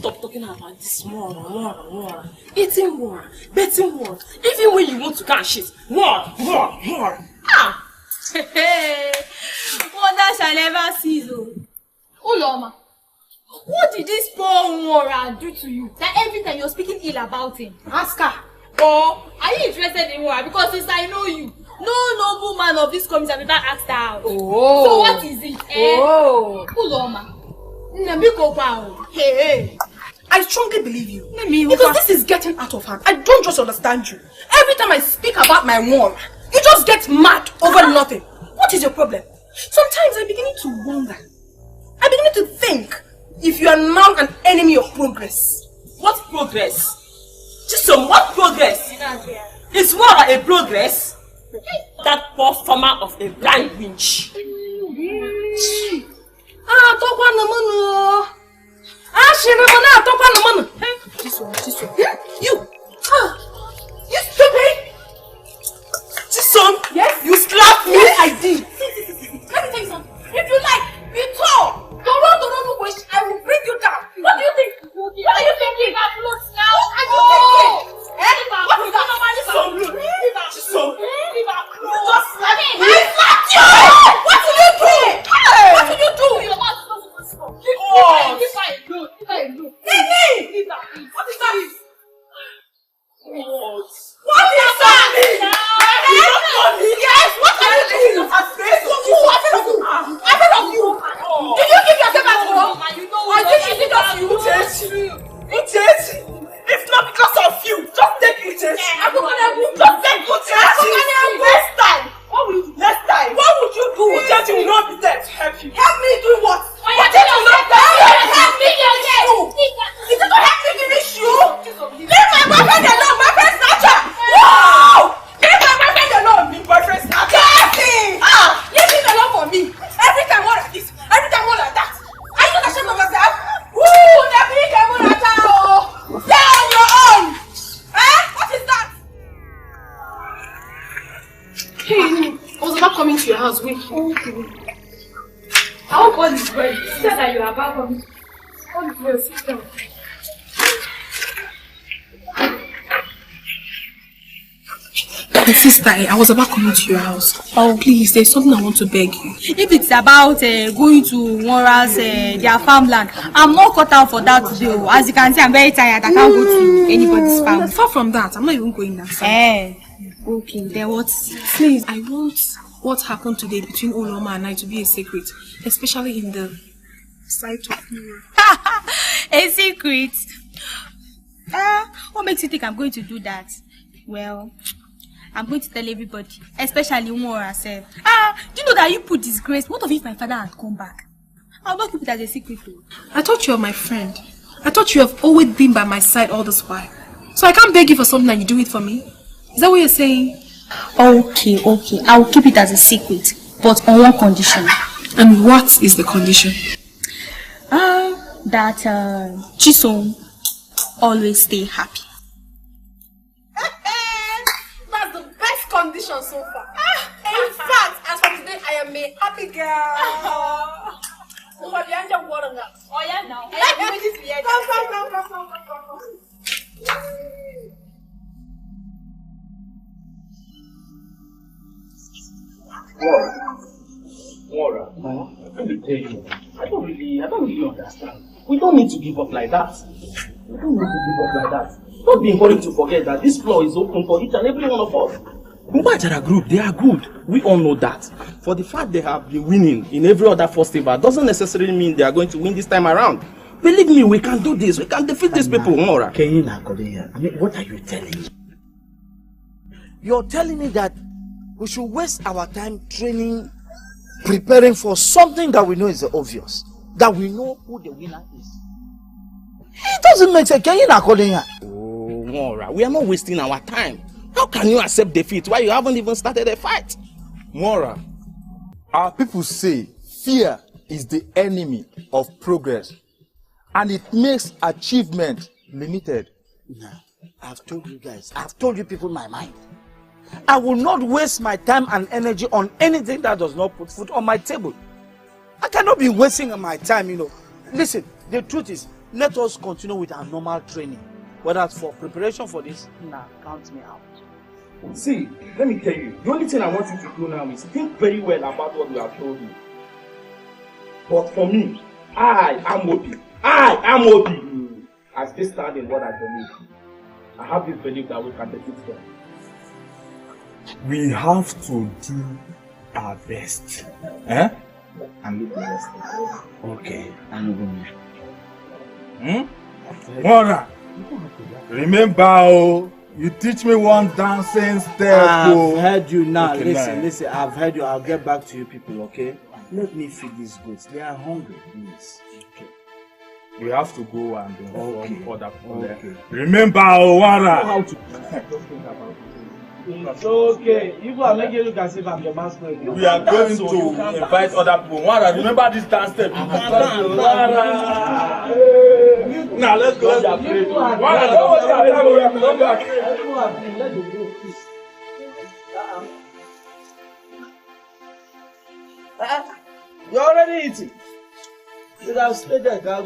stop talking about this war. Eating war, betting war. Even when you want to go and shit, war. Ah! Wonder shall never cease. Uloma, what did this poor Mora do to you? That every time you're speaking ill about him? Ask her. Or are you interested in Mora? Because since I know you, no noble man of this community have ever asked her out. Oh. So what is it? Oh. Uloma. Hey. I strongly believe you. Because this is getting out of hand. I don't just understand you. Every time I speak about my war, you just get mad over nothing. What is your problem? Sometimes I'm beginning to wonder. I'm beginning to think if you are now an enemy of progress. What progress? Chisom, what progress? Is war a progress? That poor farmer of a blind winch. You stupid! Chisom, yes? You slapped me? Yes, I did. Let me tell you something. If you like, be tall. Don't run, I will bring you down. What do you think? What are you thinking? That looks now. What are you thinking? What is that? Chisom, just slap me. I slapped you! What did you do? What did you do? Your mouth is not supposed to stop. Leave her alone. Leave her. What is that? What is that? Yes, what are you doing? I'm afraid of you. Did you give yourself at home? Or is it just you? It's not because of you. Just take it. Just take it. Next time. What will you do? Next time. What would you do? Uchechi will not be there to help you. Help me do what? Uchechi will not be there to help me finish you. Is it to help me finish you? Leave my boyfriend alone. My friend Snatcher. Wow! Leave my boyfriend alone. My boyfriend Snatcher. Leave him alone for me. Every time one like this. Every time one like that. Are you not ashamed of yourself? Woo! Never get one at all. Stay on your own. What is that? Hey, I was about coming to your house. Wait. Okay. I hope all is well. Sister, that you are about coming. All is well, sister. Sister, I was about coming to your house. Oh, please, there's something I want to beg you. If it's about going to Mora's, their farmland, I'm not cut out for that today. As you can see, I'm very tired. I can't go to anybody's farm. Far from that, I'm not even going that side. Okay, then what? Please, I want what happened today between Oloma and I to be a secret, especially in the sight of Mora. A secret? What makes you think I'm going to do that? Well, I'm going to tell everybody, especially Mora herself. Do you know that you put disgrace? What if my father had come back? I'll not keep it as a secret though. I thought you were my friend. I thought you have always been by my side all this while. So I can't beg you for something and you do it for me? Is that what you're saying? Okay. I'll keep it as a secret, but on one condition. And what is the condition? That Chisom always stay happy. That's the best condition so far. In fact, as for today, I am a happy girl. Oh yeah, now. Come. Mora, let me tell you, I don't really understand. We don't need to give up like that. Don't be encouraged to forget that this floor is open for each and every one of us. Mbajara group, they are good. We all know that. For the fact they have been winning in every other festival doesn't necessarily mean they are going to win this time around. Believe me, we can do this. We can defeat these people, Mora. I mean, what are you telling me? You're telling me that we should waste our time training, preparing for something that we know is obvious. That we know who the winner is. It doesn't make sense. Oh, Mora, we are not wasting our time. How can you accept defeat while you haven't even started a fight? Mora, our people say fear is the enemy of progress. And it makes achievement limited. Nah, I've told you guys, I've told you people my mind. I will not waste my time and energy on anything that does not put food on my table. I cannot be wasting my time, Listen, the truth is, let us continue with our normal training. Whether it's for preparation for this, nah, count me out. See, let me tell you, the only thing I want you to do now is think very well about what we have told you. But for me, I am Obi. I still stand in what I believe. I have this belief that we can defeat them. We have to do our best. Eh? And leave the rest. Okay. And Mora, remember, you teach me one dancing step. I've heard you now. Okay, Listen, I've heard you. I'll get back to you people, okay? Let me feed these goats. They are hungry, please. Okay. We have to go and inform other people. Okay. Remember, Owara. how to It's okay. You are making look as if I'm your master. We are going to invite other people. Wara, remember this dance step? Wara. Now let's go. Wara, don't You're already eating. You have stayed there, go.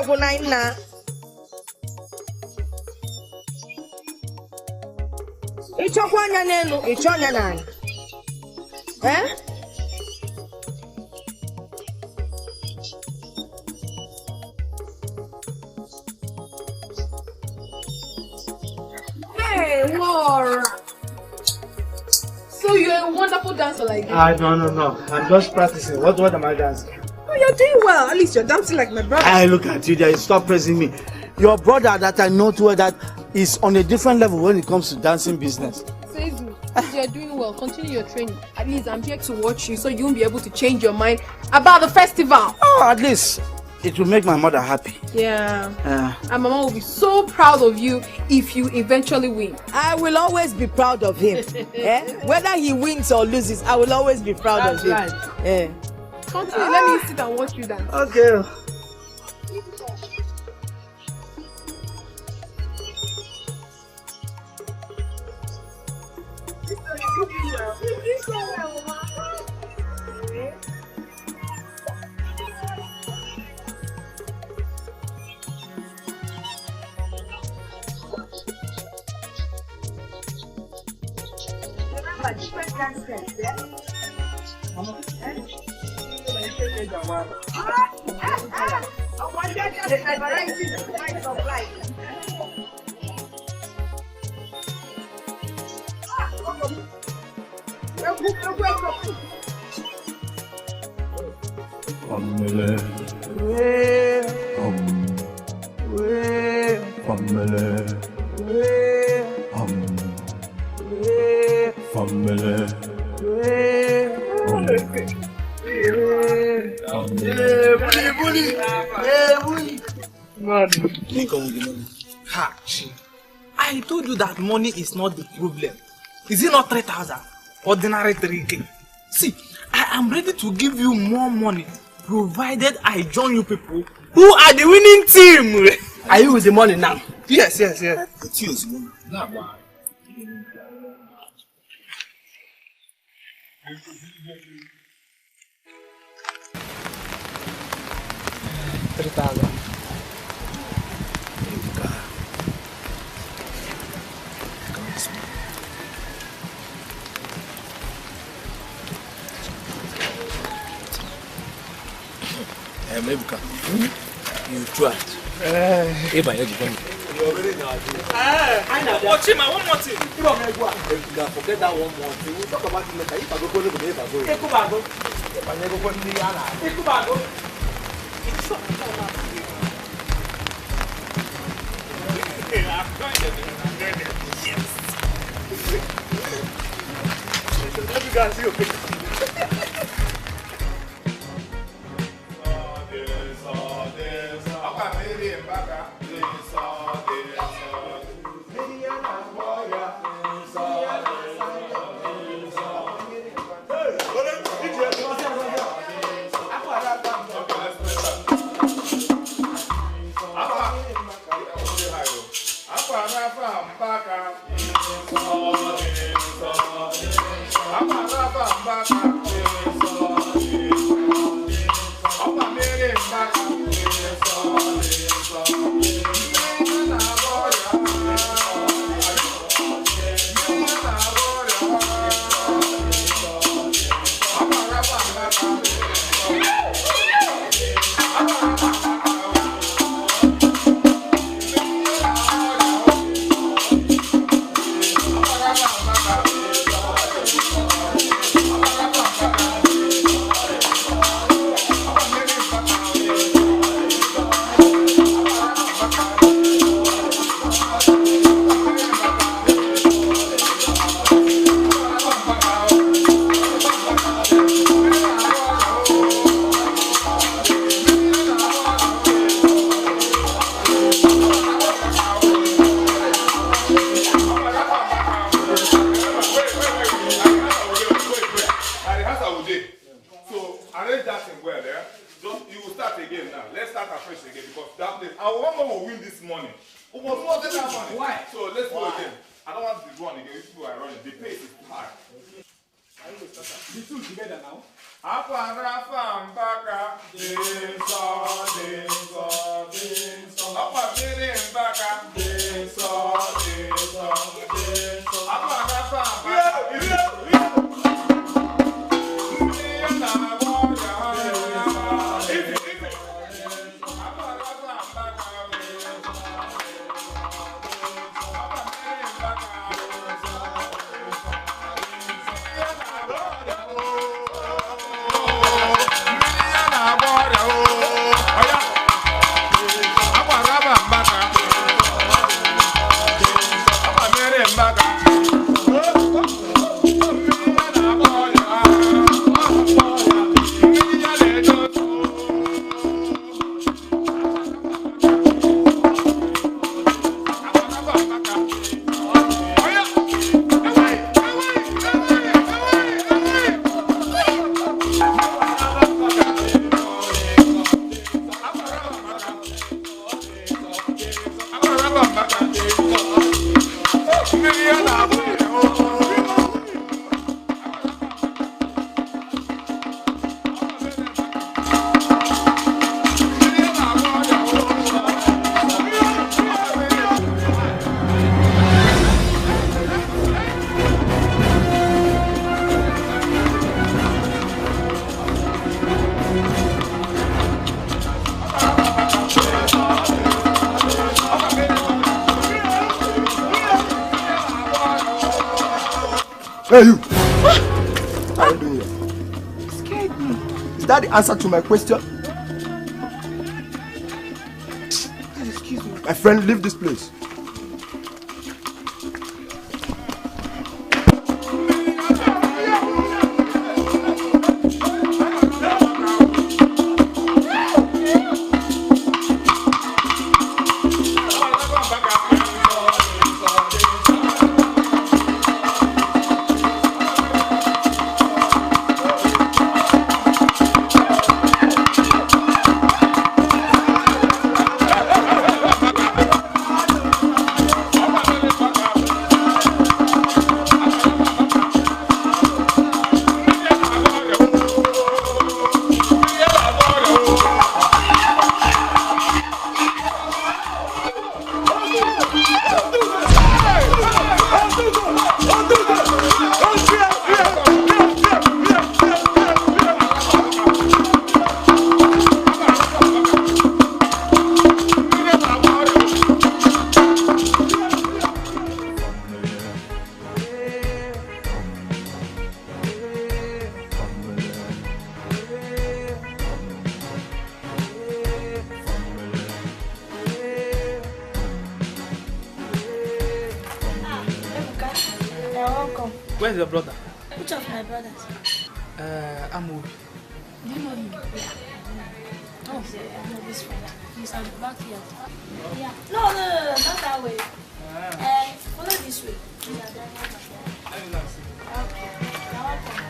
Go nine na. Ichokwa anya n'elu, icho anya n'ala. Eh? Hey, Laura. So you're a wonderful dancer like that? No. I'm just practicing. What am I dancing? Oh, you're doing well. At least you're dancing like my brother. I look at you there. Stop praising me. Your brother that I know too well that is on a different level when it comes to dancing business. Says me. You're doing well. Continue your training. At least I'm here to watch you so you won't be able to change your mind about the festival. Oh, at least it will make my mother happy. Yeah. And Mama will be so proud of you if you eventually win. I will always be proud of him. Whether he wins or loses, I will always be proud of him. Right. Continue, let me sit and watch you dance. Okay. I told you that money is not the problem. Is it not 3,000? Ordinary 3K. See, I am ready to give you more money, provided I join you people who are the winning team. Are you with the money now? Yes. It's yours. Now, 3,000. Ebuka, you tried. Eba, you come. You already know. Watch him, one more thing. Forget that one more thing. We talk about it later. If I go to the neighbor, go. Ekubago. If I never go to the Yana. Ekubago. It's so I'm going to yes. Let me go and see your picture. Hey, you! What are you doing here? You scared me. Is that the answer to my question? Please excuse me. My friend, leave this place. Where's your brother? Which of my brothers? Amu. Do you know him? Yeah. Oh, I know this friend. He's at the back here. Yeah. No, not that way. Follow this way. Yeah, okay. You're welcome.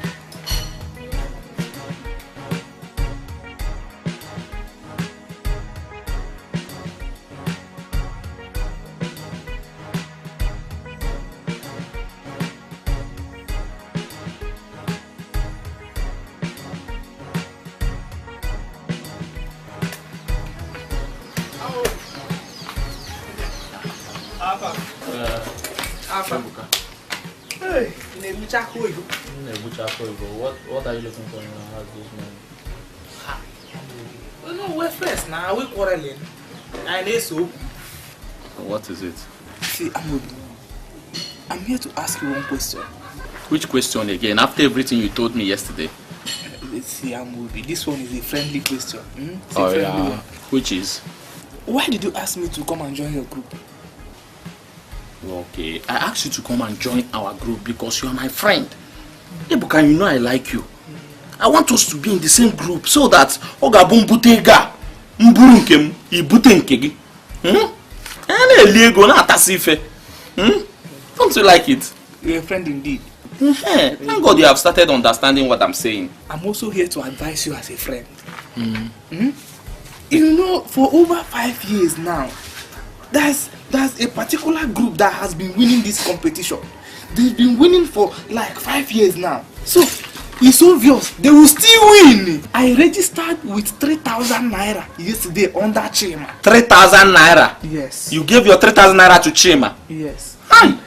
Hey, What are you looking for in our house this morning? we know we're first now. We quarreling. I need soap. What is it? See, I'm here to ask you one question. Which question again? After everything you told me yesterday. Let's see, Amobi. This one is a friendly question. It's Oh a friendly yeah. one. Which is? Why did you ask me to come and join your group? Okay, I asked you to come and join our group because you are my friend. Ebuka, you know I like you. I want us to be in the same group so that Ogabun Butega Mburunkem Ibutenkegi. Don't you like it? You're a friend indeed. Thank God you have started understanding what I'm saying. I'm also here to advise you as a friend. You know, for over 5 years now, there's a particular group that has been winning this competition. They've been winning for like 5 years now. So it's obvious they will still win. I registered with 3,000 naira yesterday under Chima. 3,000 naira? Yes. You gave your 3,000 naira to Chima? Yes. And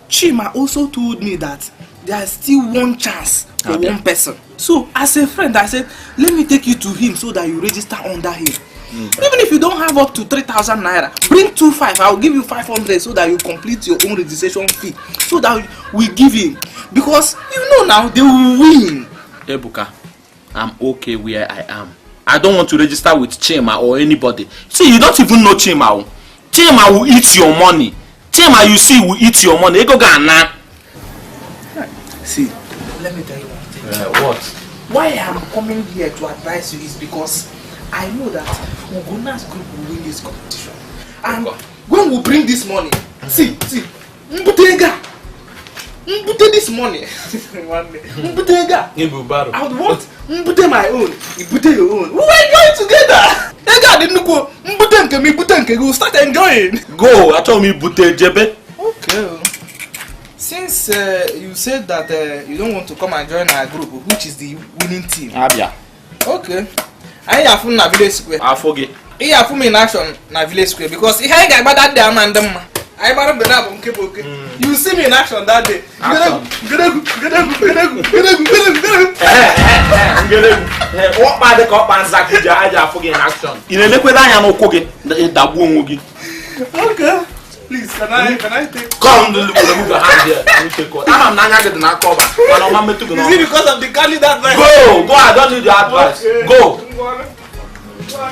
Chima also told me that there's still one chance for one person. So as a friend, I said, let me take you to him so that you register under him. Even if you don't have up to 3,000 naira, bring 2,500. I'll give you 500 so that you complete your own registration fee. So that we give him. Because you know now they will win. Ebuka, I'm okay where I am. I don't want to register with Chima or anybody. See, you don't even know Chima. Chima will eat your money. Chima, you see, will eat your money. See, let me tell you one thing. What? Why I'm coming here to advise you is because I know that Muguna's group will win this competition. And when we bring this money, see, Mbutega, this money. Mbutega, I would want Mbute my own, Mbute your own. We enjoy together. Mbute we'll start enjoying. Go, I told me Bute Jebe. Okay. Since you said that you don't want to come and join our group, which is the winning team. Abia. Okay. I have na Village Square. I forget. I have in action na Village Square because I got that damn and them. I bought the nap on Cape. You see me in action that day. What by the cop and Zakuja? I forget in action. In a liquid I am okay. The Dabu. Okay. Please, can I take? Come, remove your hand here. Let me take one. I'm not getting a cover. Is it because of the candid advice? Go! I don't need your advice. Okay. Go!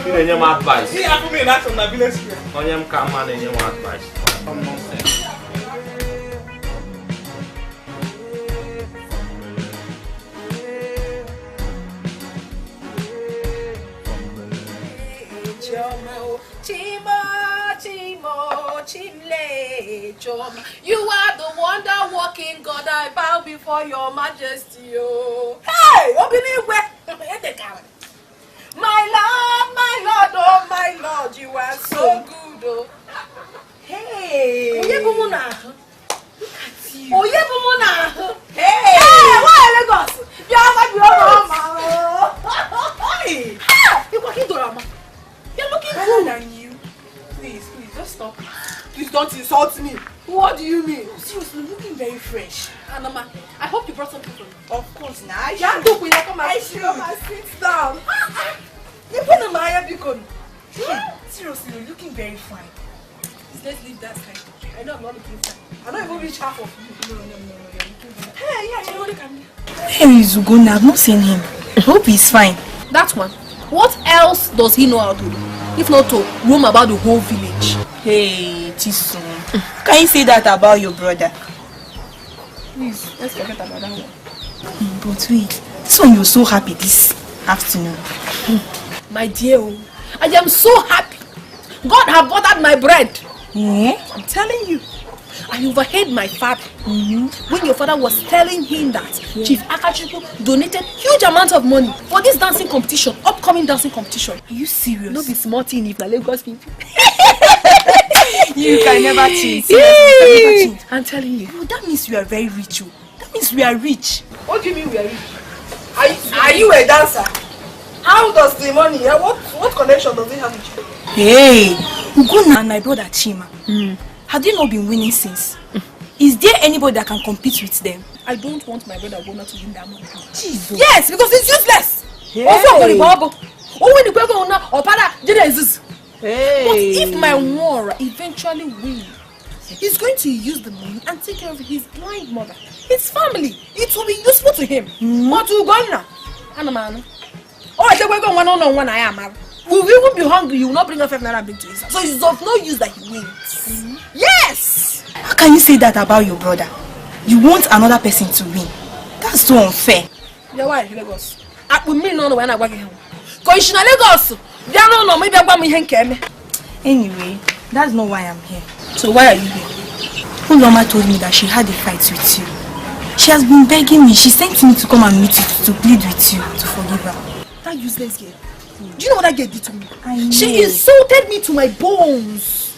You need your advice. See, I put me in action on the village square. I am calm man and your advice. Some nonsense. You are the wonder-working God. I bow before your majesty. Oh. Hey! My Lord, oh my Lord, you are so good. Oh. Hey! Look at you. Hey! Why Lagos? Hey! You're looking cool than you. Please, just stop. Please don't insult me. What do you mean? Seriously, looking very fresh. Anama, I hope you brought something for me. Of course, now. I should. Come and sit down. You put on my beacon. Seriously, you're looking very fine. Please, let's leave that side. I know I'm not looking fine. I don't even reach half of you. No, you're looking fine. Hey, yeah, you know what I can do. Where is Ugonna? I've not seen him. I hope he's fine. That one. What else does he know how to do? If not to roam about the whole village. Hey, Chisom. Can you say that about your brother? Please, let's forget about that one. But wait, this one you're so happy this afternoon. My dear, I am so happy. God have buttered my bread. Yeah? I'm telling you. I overheard my father when your father was telling him that Chief Akachuku donated huge amount of money for this dancing competition, upcoming dancing competition. Are you serious? No be small thing if na Lagos people. You can never change. Seriously, I'm telling you. no, that means you are very rich. That means we are rich. What do you mean we are rich? Are you a dancer? How does the money? What connection does it have with you? Hey, Ugonna and my brother Chima. Have they not been winning since? Is there anybody that can compete with them? I don't want my brother Ugonna to win that money. Jesus. Yes, because it's useless. Hey. But if my Wara eventually wins, he's going to use the money and take care of his blind mother, his family. It will be useful to him. But to Ugonna, Anamano. Oh, I said we're going one-on-one. I am. We will be hungry. You will not bring a 5 naira big to his house. So it's of no use that he wins. Yes. How can you say that about your brother? You want another person to win. That's so unfair. Yeah, why Lagos? I will mean no when I work him. Cause Lagos. No, maybe I want me here. Anyway, that's not why I'm here. So why are you here? Uloma told me that she had a fight with you. She has been begging me. She sent me to come and meet you to plead with you to forgive her. That useless girl. Do you know what that girl did to me? I know. She insulted me to my bones.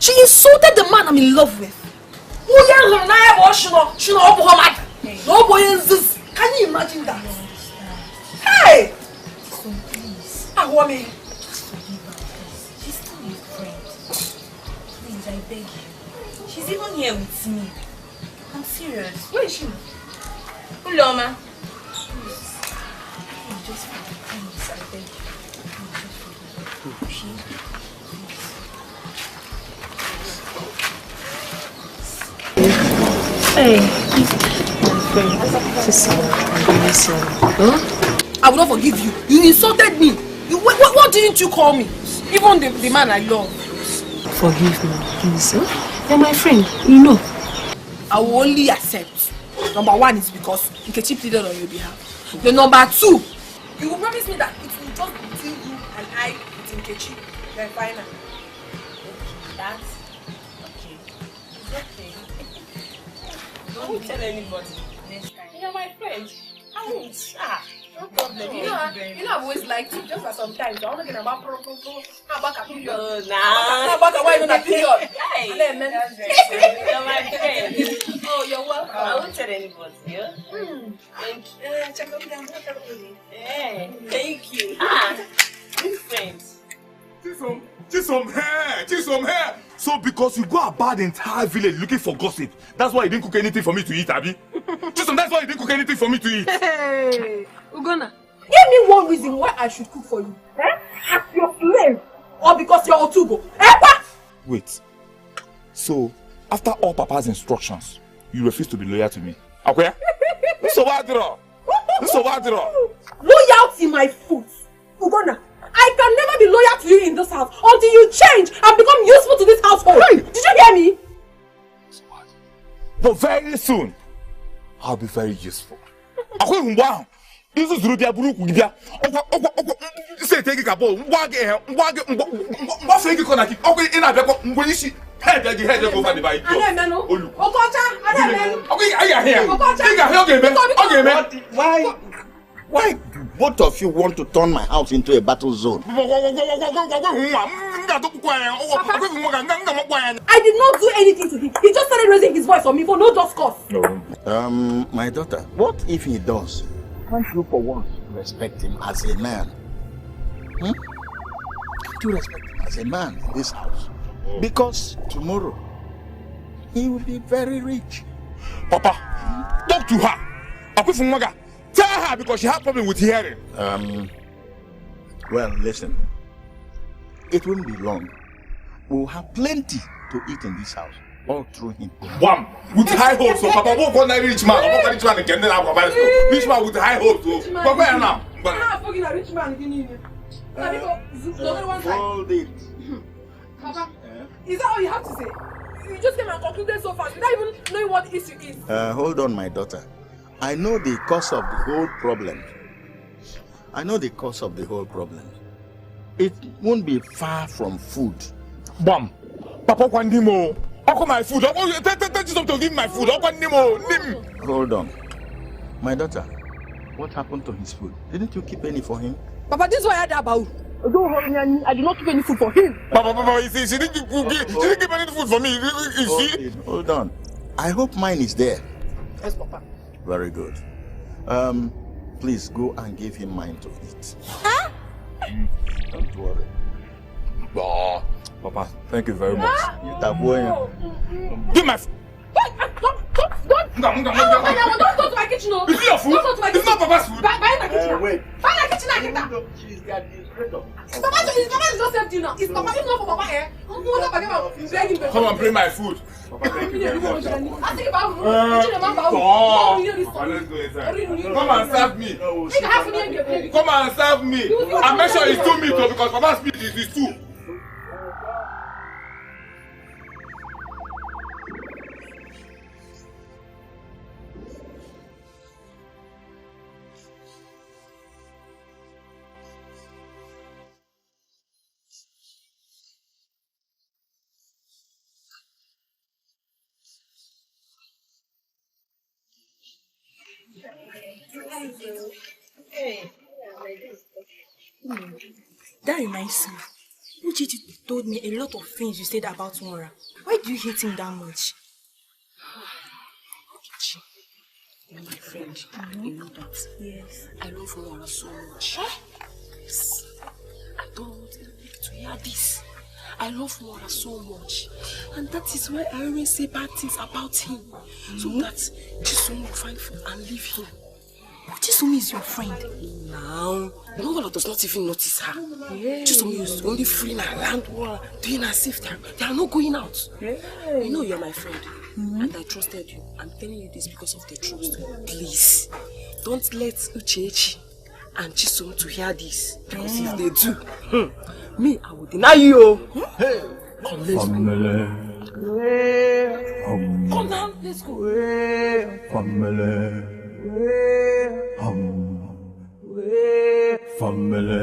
She insulted the man I'm in love with. Can you imagine that? Hey! I want me. She's still your friend. Please, I beg you. She's even here with me. I'm serious. Where is she? Uloma. Please, just for the please, I beg you. Hey. I will not forgive you. You insulted me. What didn't you call me? Even the man I love. Forgive me, please. You're my friend, you know. I will only accept. Number 1 is because Nkechi pleaded on your behalf. The number 2, you will promise me that it will just be between you and I with Nkechi. Then final. That's okay. It's okay. Don't tell anybody next time. You're my friend. I won't. No problem. You know I've always liked you, just that sometimes I want to get about period. Oh, nah. Why not a period? Hey, You're my friend. Oh, you're welcome. I won't tell anybody, yeah? Thank you. Check out them. Yeah, thank you. Good friends. Chisom hair. So because you go about the entire village looking for gossip, that's why you didn't cook anything for me to eat, Abi? Chisom, that's why you didn't cook anything for me to eat. Hey, Ugonna, give me one reason why I should cook for you. As your slave. or because you're Otugo? Eh? Wait. So, after all Papa's instructions, you refuse to be loyal to me? Okay? So what? Loyalty, my foot. Ugonna, I can never be loyal to you in this house until you change and become useful to this household. Hey. Did you hear me? But very soon, I'll be very useful. Wow. This is Rubia Brukubia. Say, take a couple. Wag it, Konaki. Okay, in a beco, when you see head over the bike. Why both of you want to turn my house into a battle zone? I did not do anything to him. He just started raising his voice on me for no just cause. My daughter, what if he does? Can't you for once respect him as a man? Can't you respect him as a man in this house? Because tomorrow, he will be very rich. Papa, talk to her. Tell her because she has problem with hearing. Well, listen. It won't be long. We'll have plenty to eat in this house. All through him. Wham! With high hopes, so Papa won't go rich man. I'm not rich man again. Then I'm rich man with high hopes. But where now? I'm rich man. Hold it. Papa, is that all you have to say? You just came and concluded so fast without even knowing what the issue is. Hold on, my daughter. I know the cause of the whole problem. It won't be far from food. Bam! Papa Kwandimo! How come my food? Tell you to give my food. Hold on. My daughter, what happened to his food? Didn't you keep any for him? Papa, this is what I had about. I did not keep any food for him. Papa, she didn't keep any food for me. Hold on. I hope mine is there. Yes, Papa. Very good. Please go and give him mine to eat. Huh? Don't worry. Oh, Papa, thank you very much. Give my Don't go to my kitchen. Is it your food? It's not Papa's food. Buy my kitchen. Wait. Buy my kitchen. She's the administrator. Papa is just helped you now. It's Papa. It's not for Papa here. Come on, bring my food. Papa, thank you very much. Let's go inside. Come and serve me. Come and serve me. And make sure it's 2 meat because Papa's meat is 2. That reminds me. Uchichi told me a lot of things you said about Mora. Why do you hate him that much? You're my friend. You know that. Yes. I love Mora so much. Yes. I don't want to hear this. I love Mora so much. And that is why I always say bad things about him. So that Chisom will find food and leave him. But Chisom is your friend. Now, Mora does not even notice her. Chisom is only freeing her land, doing her safety. They are not going out. You know you're my friend. And I trusted you. I'm telling you this because of the trust. Please, don't let Uchechi and Chisom to hear this. Because if they do, me, I will deny you. Hey, Family. Come down, let's go. Family. Family. Family.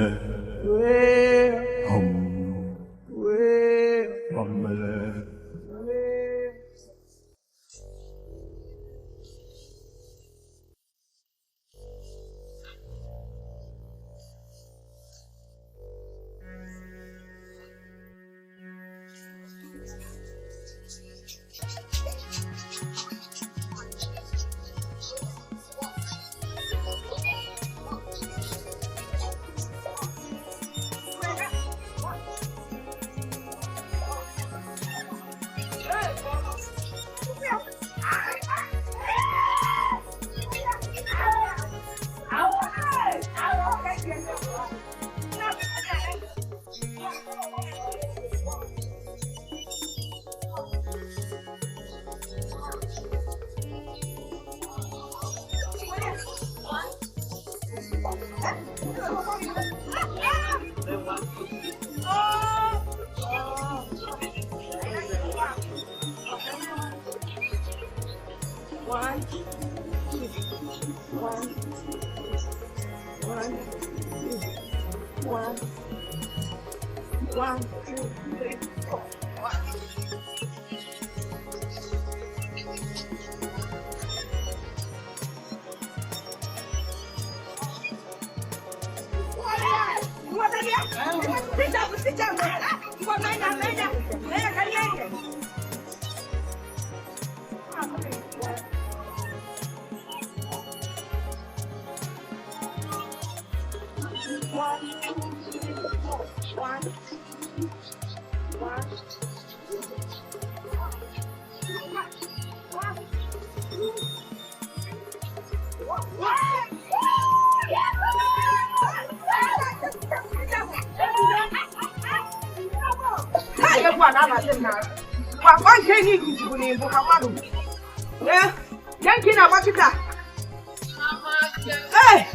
Hey,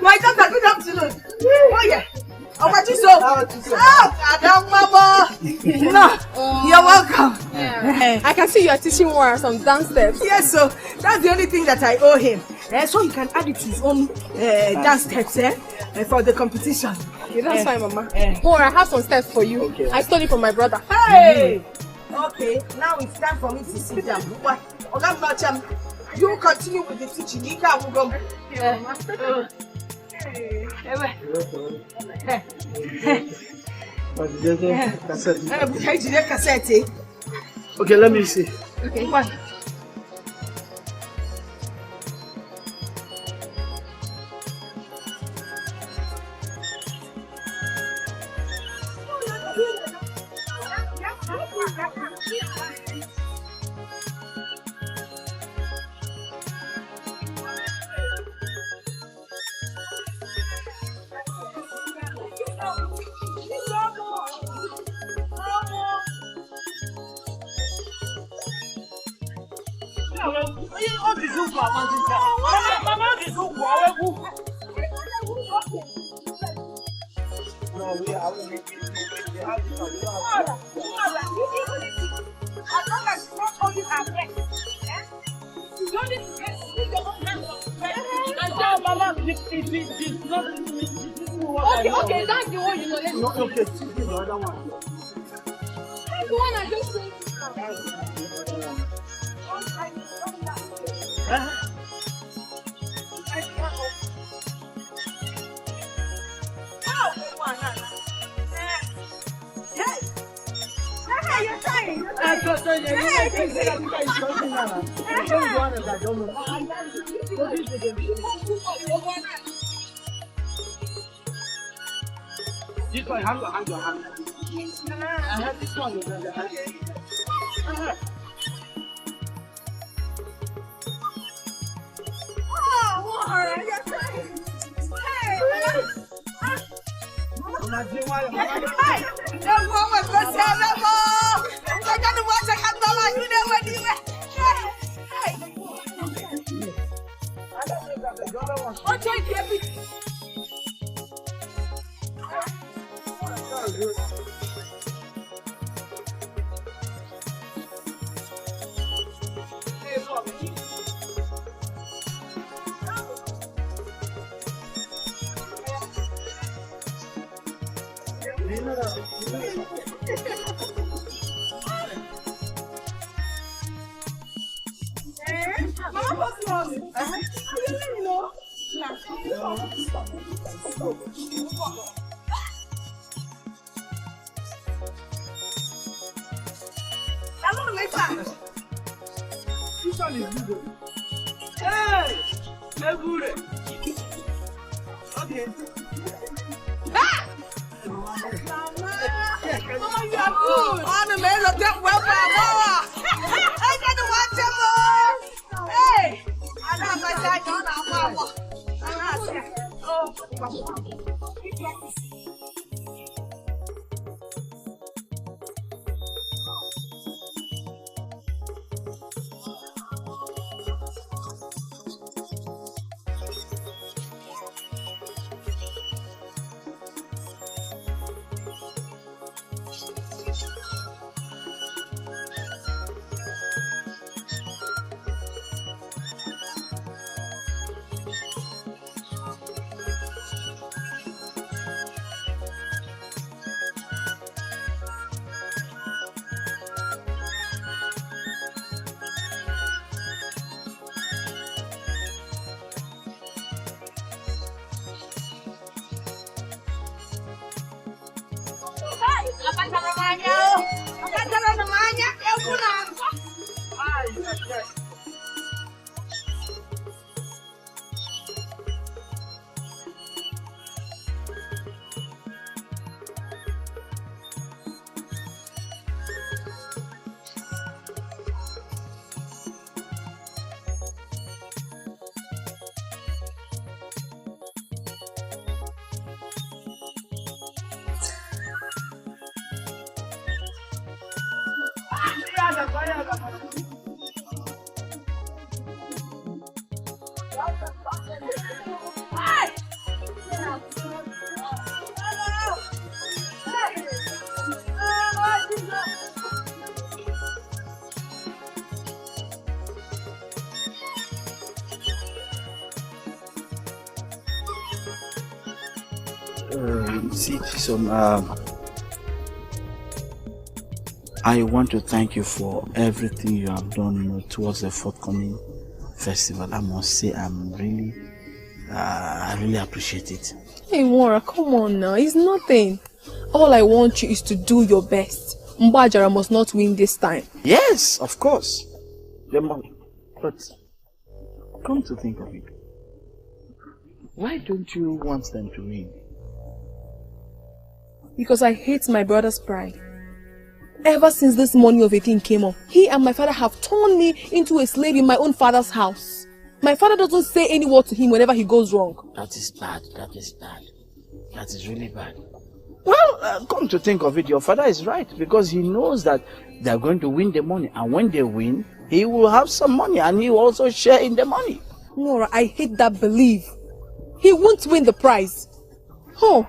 my daughter, good afternoon. Oh yeah. Oh, what you so? Mama. You're welcome. Yeah. I can see you are teaching Wara some dance steps. Yes, so that's the only thing that I owe him. So he can add it his own dance steps for the competition. Okay, that's fine, Mama. Wara, I have some steps for you. Okay. I stole it from my brother. Hey! Okay, now it's time for me to sit down. You continue with the teaching. You can't go. Okay, let me see. Okay, what? Okay, that's the one you know. Let's No, okay, the other one. That's the one I just said. This one, hand. I have this one. See, I want to thank you for everything you have done, towards the forthcoming festival. I must say, I really appreciate it. Hey, Mora, come on now. It's nothing. All I want you is to do your best. Mbajara must not win this time. Yes, of course. But come to think of it, why don't you want them to win? Because I hate my brother's pride. Ever since this money of a thing came up, he and my father have turned me into a slave in my own father's house. My father doesn't say any word to him whenever he goes wrong. That is bad. That is bad. That is really bad. Well, come to think of it, your father is right, because he knows that they are going to win the money, and when they win, he will have some money and he will also share in the money. Nora, I hate that belief. He won't win the prize. Oh.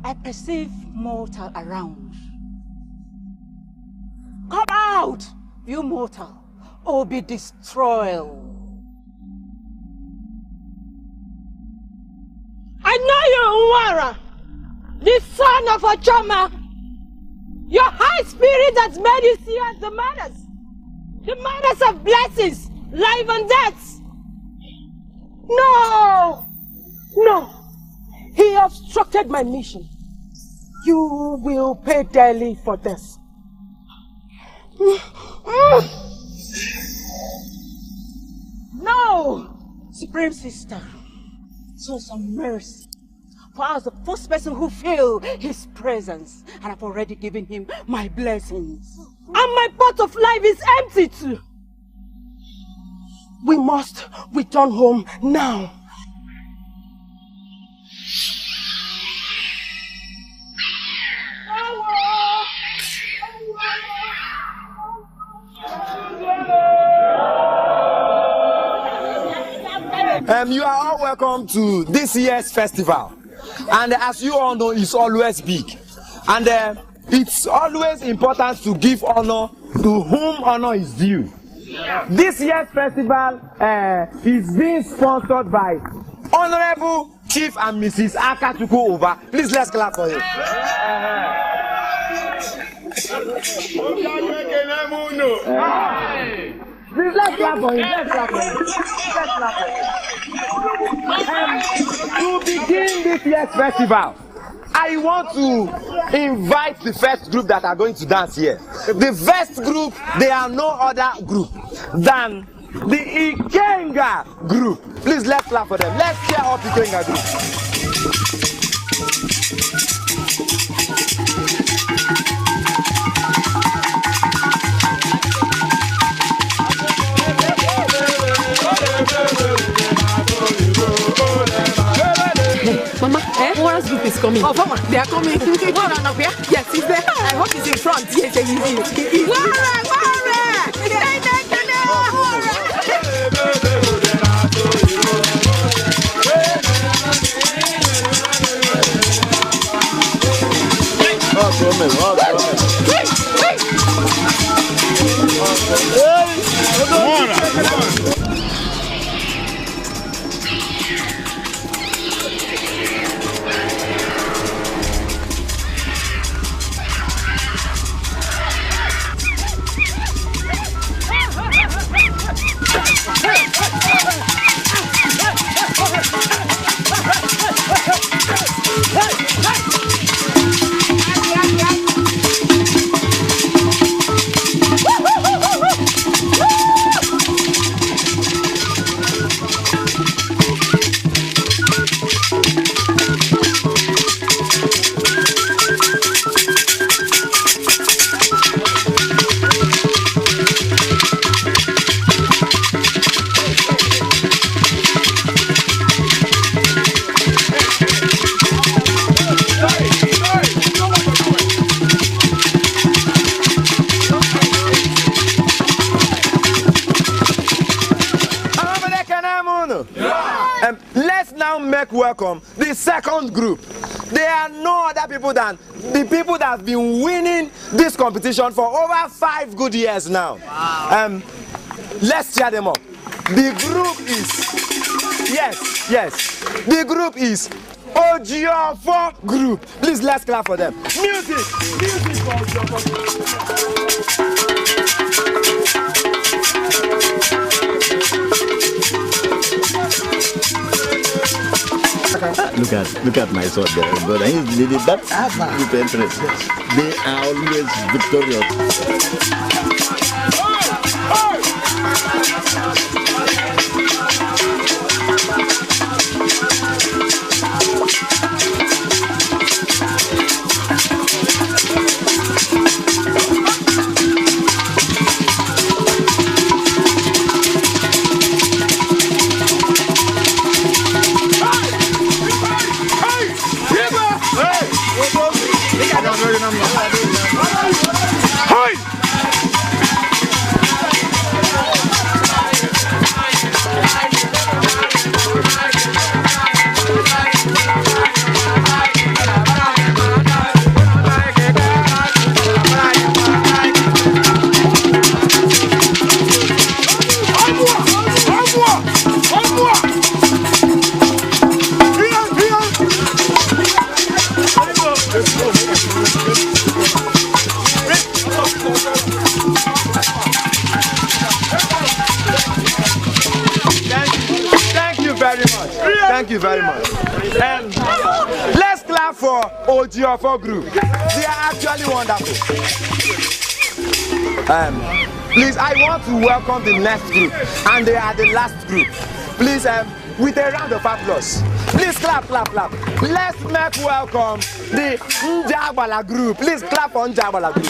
I perceive mortal around. Come out, you mortal, or be destroyed. I know you, Nwara, the son of Ochoma. Your high spirit has made you see as the matters of blessings, life and death. No, he obstructed my mission. You will pay dearly for this. No, Supreme Sister, show some mercy. For I was the first person who felt his presence, and I've already given him my blessings. And my pot of life is empty too. We must return home now. You are all welcome to this year's festival, and as you all know, it's always big, and it's always important to give honor to whom honor is due. This year's festival is being sponsored by Honorable Chief and Mrs. Akatuku Ova. Please, let's clap for him. Please, let's clap for him. Let's clap for him. Let's clap for him. To begin this year's festival, I want to invite the first group that are going to dance here. The first group, they are no other group than the Ikenga group. Please, let's clap for them. Let's cheer up Ikenga group. Mama, Mora's group is coming. Oh, Mama, they are coming. Mora, no, yes, he's there. I hope he's in front. Yes, he is. make welcome the second group. They are no other people than the people that have been winning this competition for over 5 good years now. Wow. Let's cheer them up. The group is, yes. The group is Ojiofo Group. Please, let's clap for them. Music for Ojiofo Group. Look at my sword there, brother. He's leading that group entrance. They are always victorious. Thank you very much. Let's clap for Ojiofo Group. They are actually wonderful. Please, I want to welcome the next group, and they are the last group. Please, with a round of applause. Please clap. Let's make welcome the Njabala Group. Please clap for Njabala Group.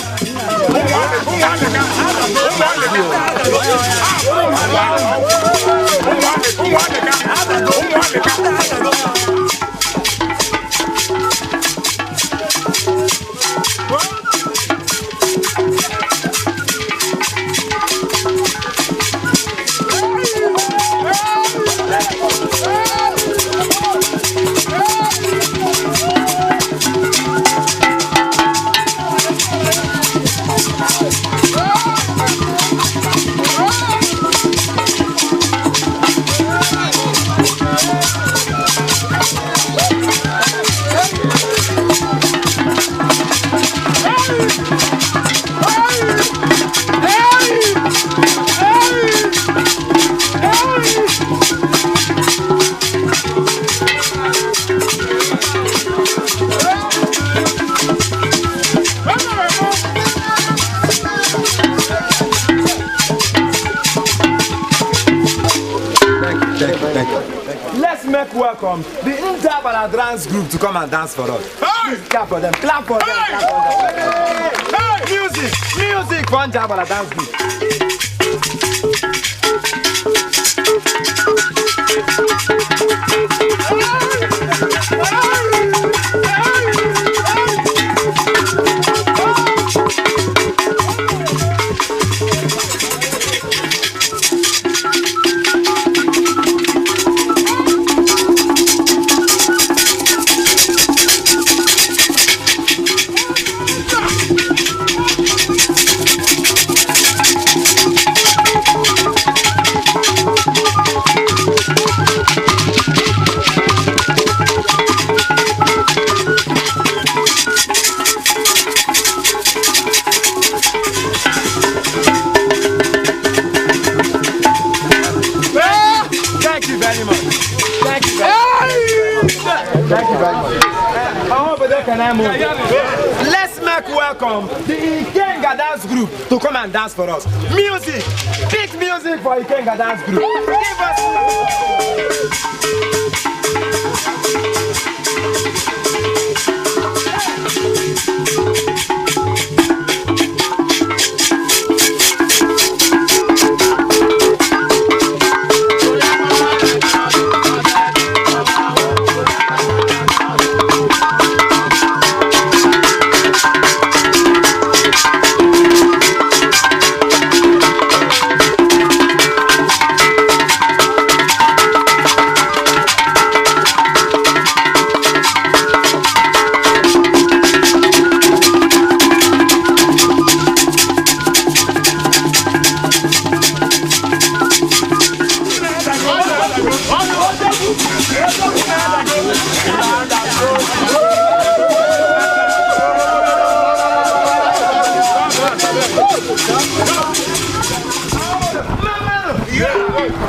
Let's make welcome the Njabala Dance Group to come and dance for us. Hey! Clap for them. Hey! Music for Njabala Dance Group. Let's make welcome the Ikenga Dance Group to come and dance for us. Music! Big music for Ikenga Dance Group. Give us...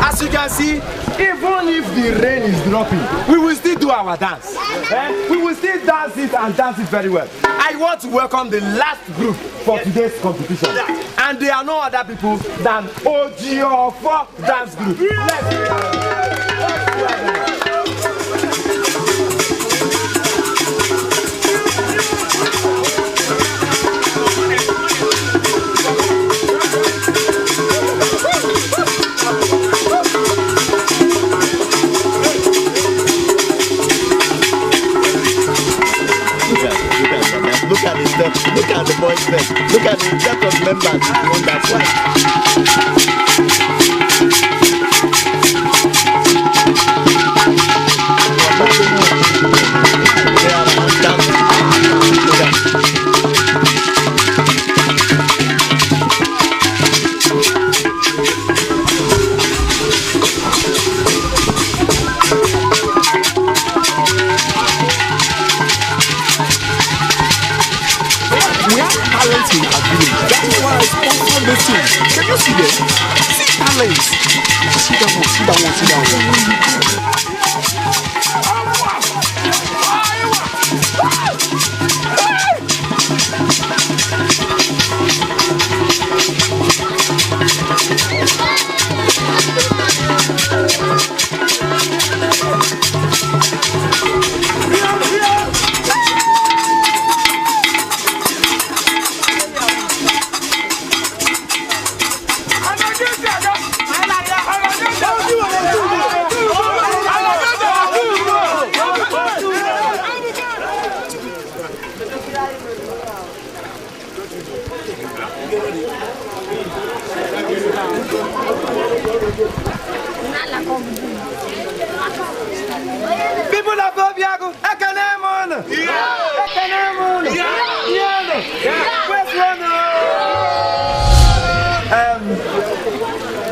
As you can see, even if the rain is dropping, we will still do our dance. We will still dance it and dance it very well. I want to welcome the last group for today's competition. And they are no other people than OG4 dance group. Look at the steps, look at the boys' steps, look at the set of members on that side. They are dancing. Look at talents in our village. That's why I sponsor this thing. Can you see this? See talents. See that one, see that one, see that people of Obiago, Ekanemon! Ekanemon!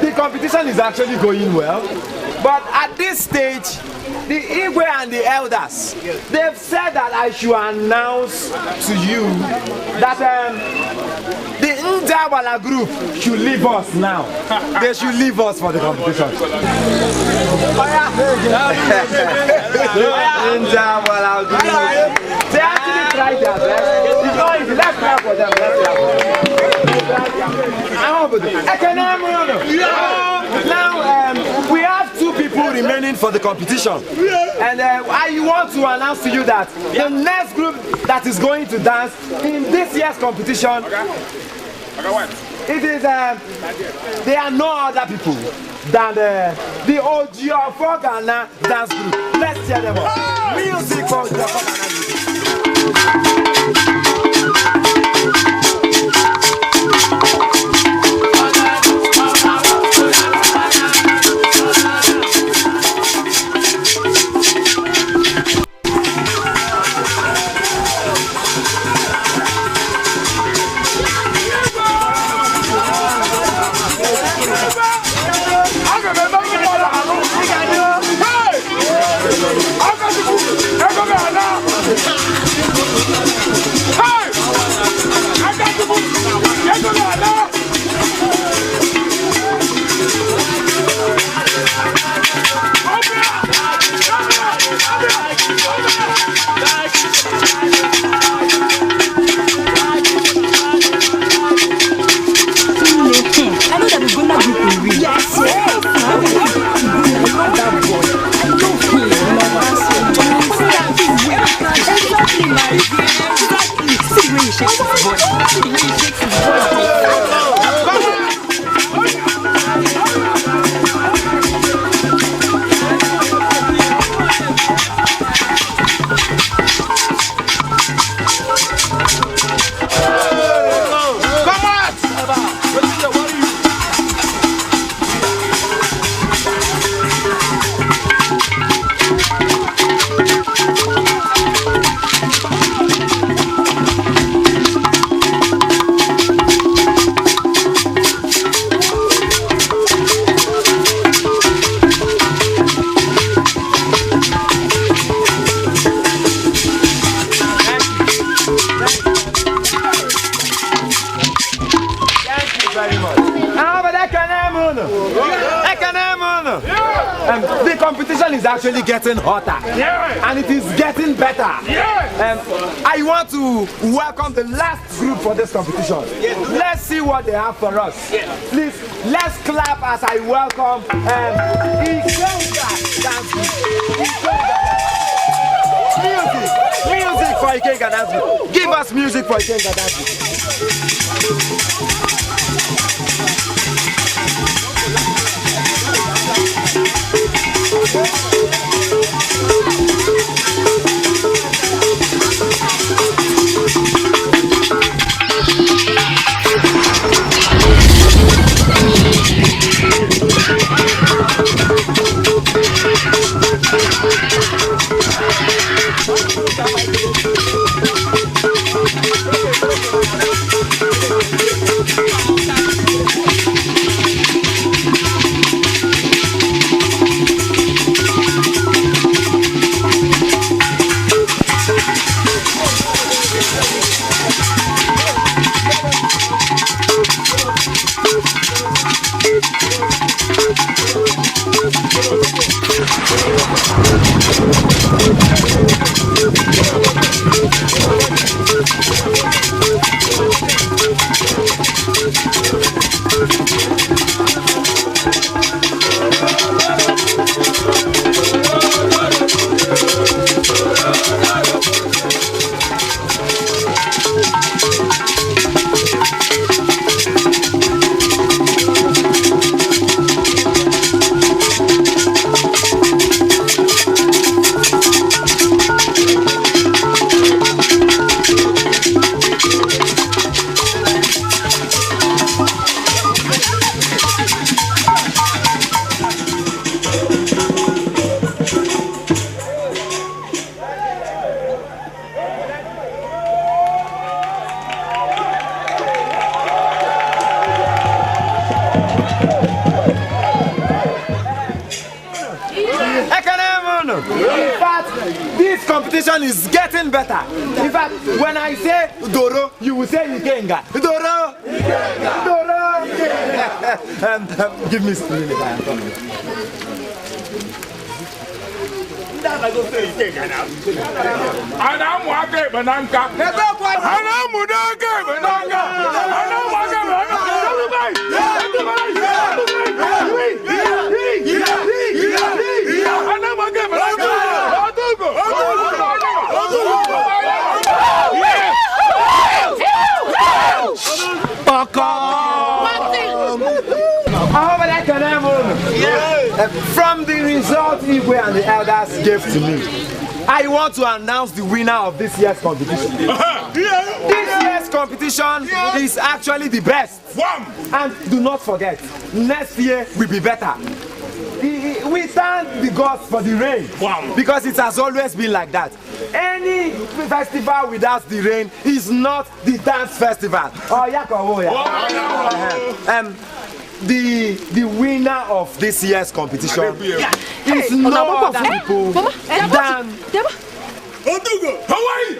The competition is actually going well, but at this stage, the Igwe and the elders, they've said that I should announce to you that the Ndawala group should leave us now. They should leave us for the competition. Ndawala group. They actually tried their best. It's not easy. Let's clap for them. Now, we have two people remaining for the competition. And I want to announce to you that the next group that is going to dance in this year's competition, it is, they are no other people than the OG4 Ghana dance group. Let's hear them all. Music for the very much. The competition is actually getting hotter, and it is getting better. I want to welcome the last group for this competition. Let's see what they have for us. Please, let's clap as I welcome Music for Ikenga Dance. Give us music for Ikenga Dance. In fact, this competition is getting better. In fact, when I say Doro, you will say Ikenga. Doro! Doro! Give me some minutes, I am coming. I go say Ikenga now. And I'm walking Bananka. And I'm walking Bananka. And I'm walking From the result Igwe and the elders gave to me, I want to announce the winner of this year's competition. This year's competition is actually the best. And do not forget, next year will be better. We thank the gods for the rain, because it has always been like that. Any festival without the rain is not the dance festival. The winner of this year's competition is no other people than Hawaii!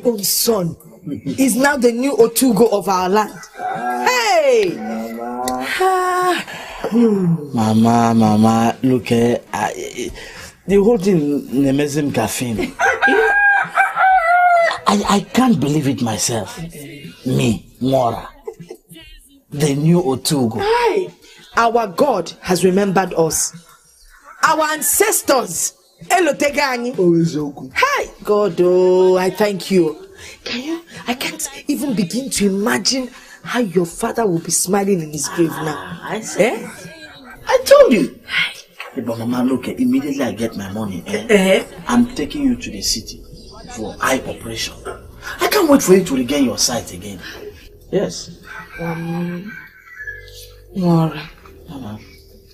my own son is now the new Otugo of our land. Hey! Mama, look, the whole thing Nemezim caffeine. I can't believe it myself. Me, Mora, the new Otugo. Hey! Our God has remembered us. Our ancestors. Elotegani. Hi, God, oh, I thank you. I can't even begin to imagine how your father will be smiling in his grave now. I told you. Hey, but Mama, look, immediately I get my money. I'm taking you to the city for eye operation. I can't wait for you to regain your sight again. Yes. Mora,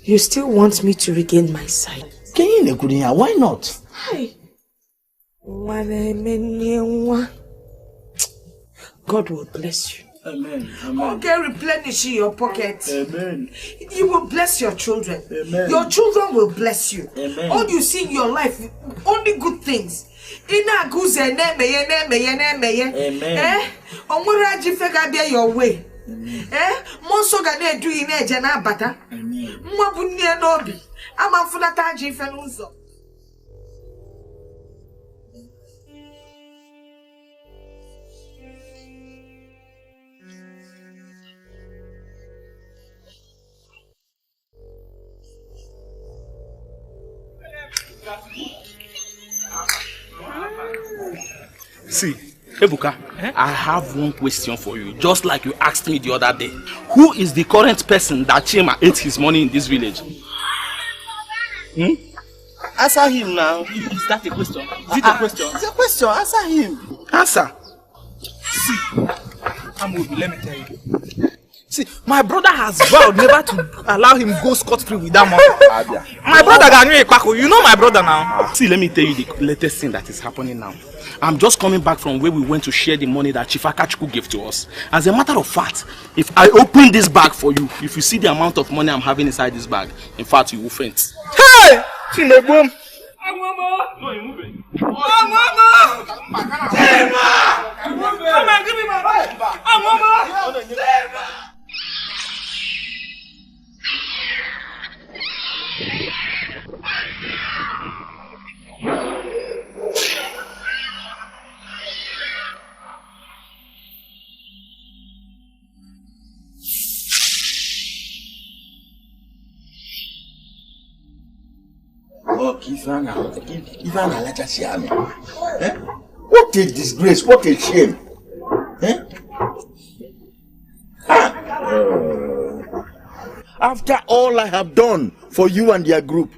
you still want me to regain my sight? Why not? Hi. God will bless you. Amen. Okay, replenish your pocket. Amen. You will bless your children. Amen. Your children will bless you. Amen. All you see in your life, only good things. Amen. Your way. Monso gane do ine jana bata. Mwabunie nobi. Ama funata jife nuzo. See, Ebuka, I have one question for you, just like you asked me the other day. Who is the current person that Chima ate his money in this village? Answer him now. Is that a question? Is it a question? It's a question. Answer him. Answer. See, Amobi, let me tell you. See, my brother has vowed never to allow him go scot-free with that money. My brother got me a paco. You know my brother now. See, let me tell you the latest thing that is happening now. I'm just coming back from where we went to share the money that Chief Akachuku gave to us. As a matter of fact, if I open this bag for you, if you see the amount of money I'm having inside this bag, in fact, you will faint. Hey! Chinebum! No, you're moving. Come on, give me my bag! Oh, Kifana, let us hear me. What a disgrace, what a shame. After all I have done for you and your group.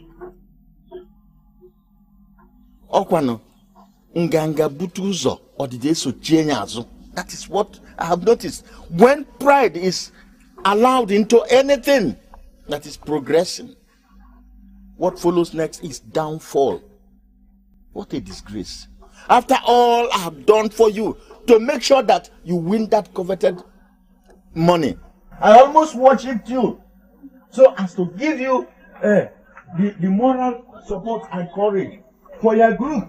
Okwano, nganga butuzo odideso chenyazo. That is what I have noticed. When pride is allowed into anything that is progressing, what follows next is downfall. What a disgrace. After all I have done for you to make sure that you win that coveted money, I almost worshipped you so as to give you the moral support and courage for your group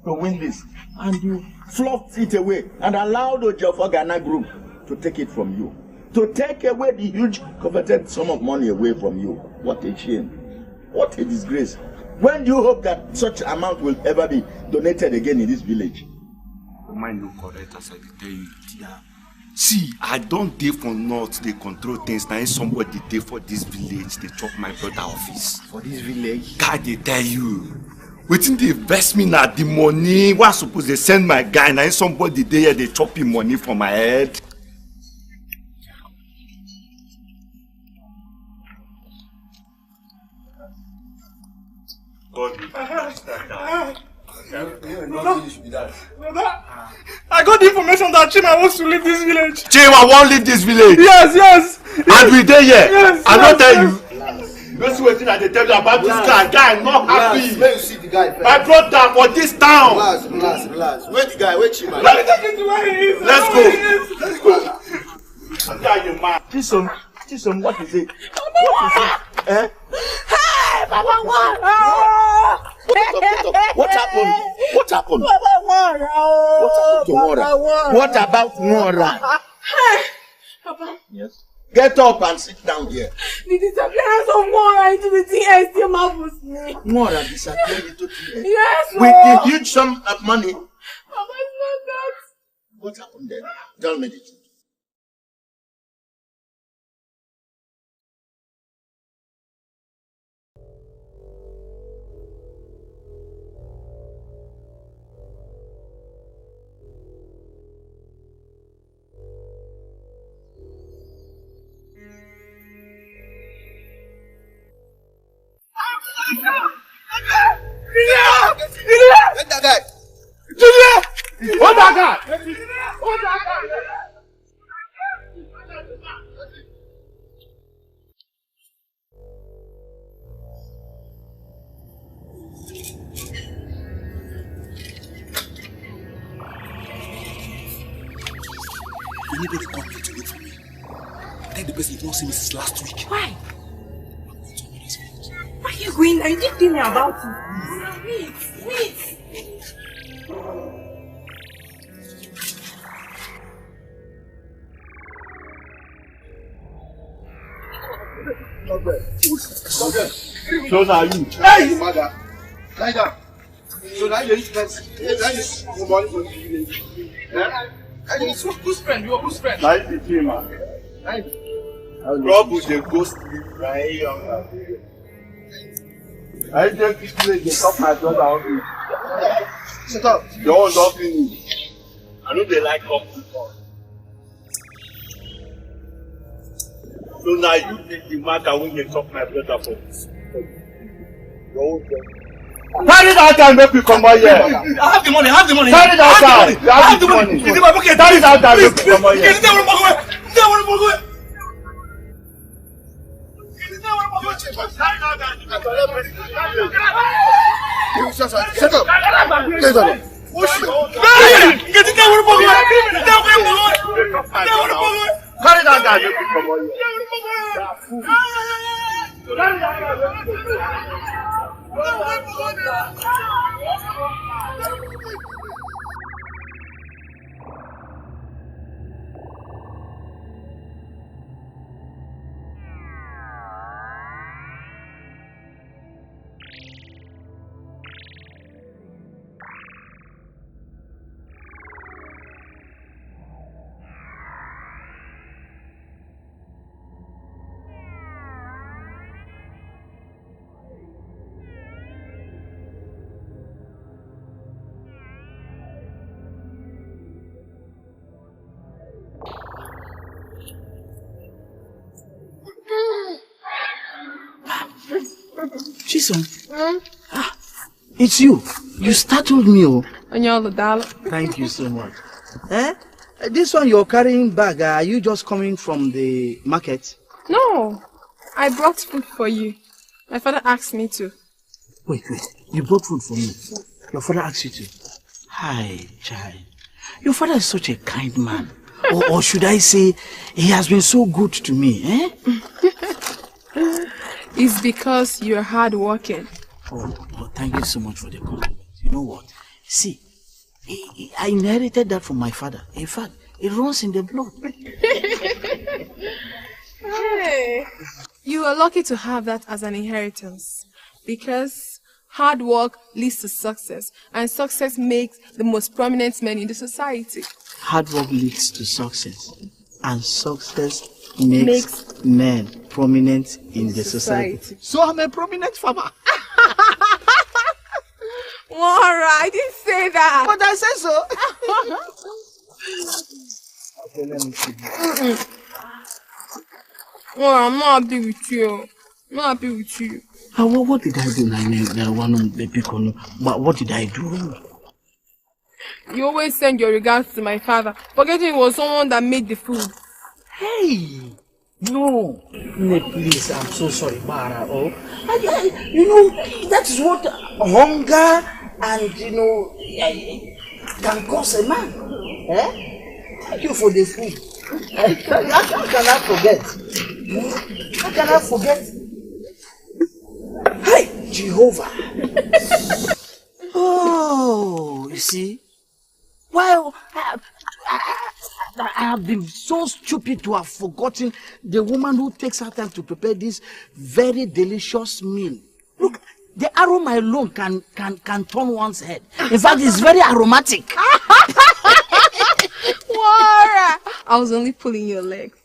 to win this. And you fluffed it away and allowed the Jaffa Ghana group to take it from you. To take away the huge coveted sum of money away from you. What a shame. What a disgrace. When do you hope that such amount will ever be donated again in this village? Mind no correct as I tell you. See, I don't dey for north, they control things. Now somebody dey for this village, they chop my brother office. For this village? God, they tell you. Waiting the investment at the money. What suppose they send my guy? Now somebody there, they chop him money from my head. I got the information that Chima wants to leave this village. Chima won't leave this village? Yes. And we there here? Yes. I don't tell you. Let's wait till I tell you about this guy. Guy not happy. Where you see the guy? My brother for this town. Relax. Where the guy? Where Chima? Let me take you to where he is. Let's go. Chisom, what is it? What is it? Hey, Papa, what happened? What happened? Papa, What happened to Mora? What about Mora? Papa. Yes. Get up and sit down here. The disappearance of Mora into the TS still marvels me. Mora disappeared into TS? Yes, with a huge sum of money. Papa, it's not that. What happened then? Tell me the truth. Let that guy. Hold that guy! Hold that guy! Anybody come here to look for me? Tell the person you've not seen me since last week. Why? Why are you going there? You didn't tell me about it. Wait. So now you. Hey! Mother. Lie down. So now you expensive. That is the money for the village. Who's friend? You are whose friend? Nice to see you, man. Trouble the ghost right on. I just this village they talk my brother out here. Shut up. You all love me. I know they like up people. So now you take the matter when they talk my brother for this. Carry that down, make me come out here. I have the money. Carry that down. You have the money. It's in my pocket. Carry that down, make me come out here. Shut up. Get up. Carry that down, make me come out here. Jason. It's you. You startled me, oh. Thank you so much. This one you're carrying bag, are you just coming from the market? No, I brought food for you. My father asked me to. Wait. You brought food for me? Your father asked you to? Hi, child. Your father is such a kind man. or should I say, he has been so good to me, eh? It's because you're hardworking. Oh, thank you so much for the compliment. You know what? See, I inherited that from my father. In fact, it runs in the blood. Hey, you are lucky to have that as an inheritance. Because hard work leads to success. And success makes the most prominent men in the society. Hard work leads to success. And success makes men prominent in the society. So I'm a prominent farmer. Alright, I didn't say that. But I said so. Okay, let me see. Oh, I'm not happy with you. I'm not happy with you. What did I do, what did I do? You always send your regards to my father, forgetting it was someone that made the food. Hey! No, please, I'm so sorry, Mara. You know, that is what hunger and, can cause a man. Thank you for the food. How can I forget? How can I forget? Hi, Jehovah. Oh, you see, Well, I have been so stupid to have forgotten the woman who takes her time to prepare this very delicious meal. Look, the aroma alone can turn one's head. In fact, it's very aromatic. Wara! I was only pulling your legs.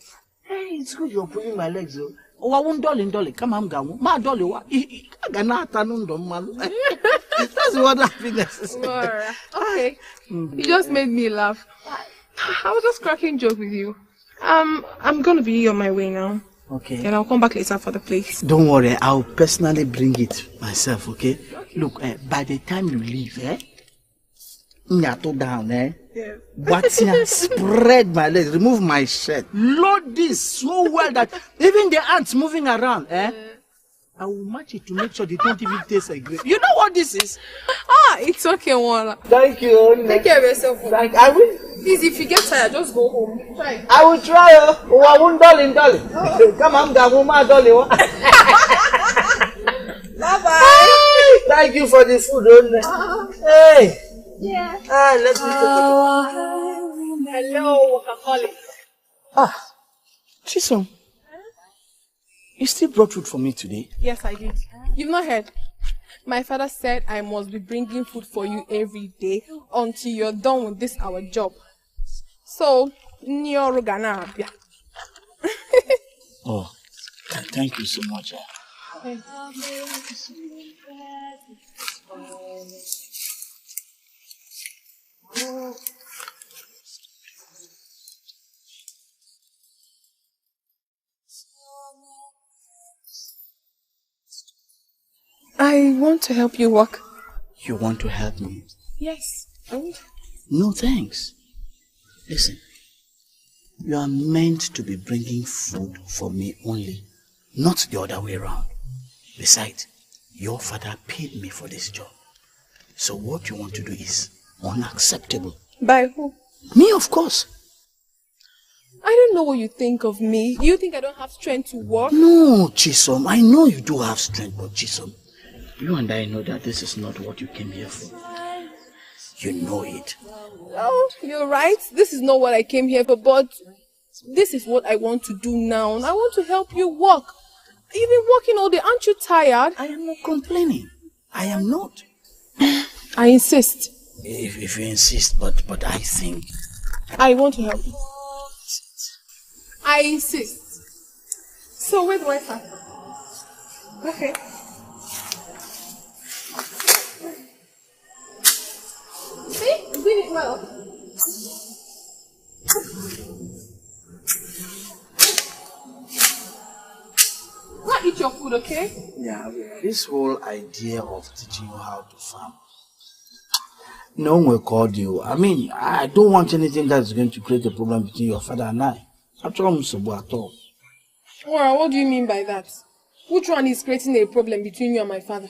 Hey, it's good you're pulling my legs, though. Oh, I won't dolly. Come on, go. My dolly, what? That's what happiness is. Okay. You just made me laugh. I was just cracking joke with you. I'm gonna be on my way now. Okay. And I'll come back later for the place. Don't worry, I'll personally bring it myself, okay? Look, by the time you leave, Nyato down, Yeah. What's here? Spread my legs, remove my shirt, load this so well that even the ants moving around, I will match it to make sure they don't even taste like grape. You know what this is? It's okay, Wala. Thank you. Take care of yourself. I will. Please, if you get tired, just go home. Try. I will try. Oh, I won't dolly. Come on, Gavuma dolly. Bye-bye. Thank you for the food. Hey. Yeah. Let's meet Hello, workaholic. Chisom, you still brought food for me today? Yes, I did. You've not heard? My father said I must be bringing food for you every day until you're done with this our job. So, Nyorugana. Oh, thank you so much. I want to help you work. You want to help me? Yes. No thanks. Listen, you are meant to be bringing food for me only, not the other way around. Besides, your father paid me for this job. So what you want to do is unacceptable. By who? Me, of course. I don't know what you think of me. You think I don't have strength to work? No, Chisom, I know you do have strength, but Chisom, you and I know that this is not what you came here for. You know it. Oh, you're right. This is not what I came here for, but this is what I want to do now. And I want to help you work. You've been working all day. Aren't you tired? I am not complaining. I am not. I insist. If you insist, but I think... I want to help you. I insist. So where do I start? Okay. See? I'm doing it well. Not eat your food, okay? Yeah, this whole idea of teaching you how to farm, no one will call you. I mean, I don't want anything that's going to create a problem between your father and I. At all. Well, what do you mean by that? Which one is creating a problem between you and my father?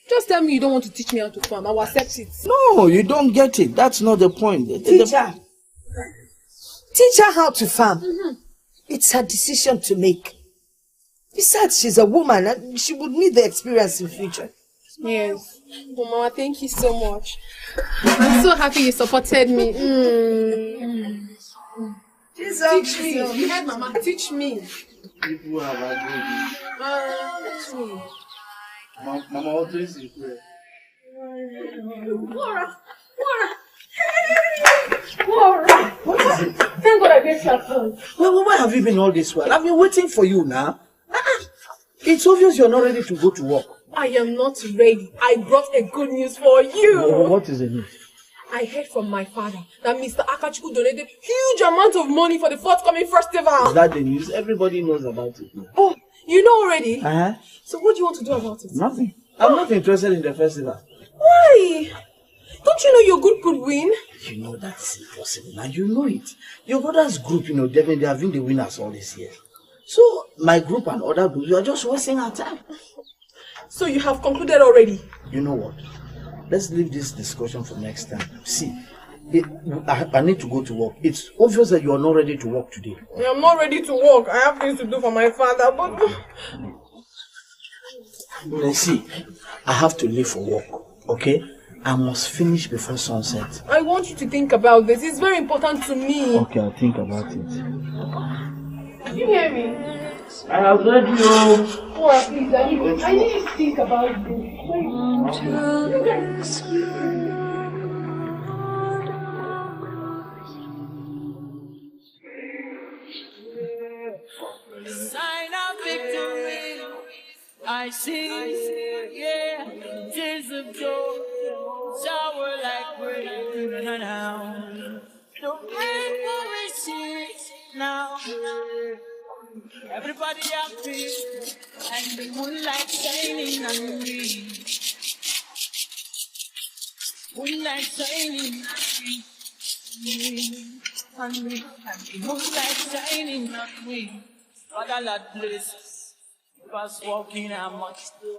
Just tell me you don't want to teach me how to farm. I will accept it. No, you don't get it. That's not the point. Teach her. Teach her how to farm. It's her decision to make. Besides, she's a woman and she would need the experience in future. Yes. Oh, Mama, thank you so much. I'm so happy you supported me. Teach me. You heard, Mama. Teach me. People have agreed. Teach me. Mama always is prayer. Laura! What is it? Thank God I get your phone. Well, where have you been all this while? I've been waiting for you now. It's obvious you're not ready to go to work. I am not ready. I brought a good news for you. Well, what is the news? I heard from my father that Mr. Akachuku donated huge amount of money for the forthcoming festival. Is that the news? Everybody knows about it now. Oh, you know already? So what do you want to do about it? Nothing. I'm not interested in the festival. Why? Don't you know your group could win? You know that's impossible. Now you know it. Your brother's group, they have been the winners all this year. So my group and other groups, you are just wasting our time. So you have concluded already? You know what? Let's leave this discussion for next time. See, I need to go to work. It's obvious that you are not ready to work today. I'm not ready to work. I have things to do for my father, but... See, I have to leave for work, okay? I must finish before sunset. I want you to think about this. It's very important to me. Okay, I'll think about it. You hear me? I have heard you. Oh, please, I need you to think about this. Sign of victory, I see, yeah, tears of joy, shower like rain now. The rainbow is here now. Everybody happy, and the moonlight shining on me. Moonlight shining on me, and the moonlight shining on me. Father, Lord, bless us. Fast walking, I must do.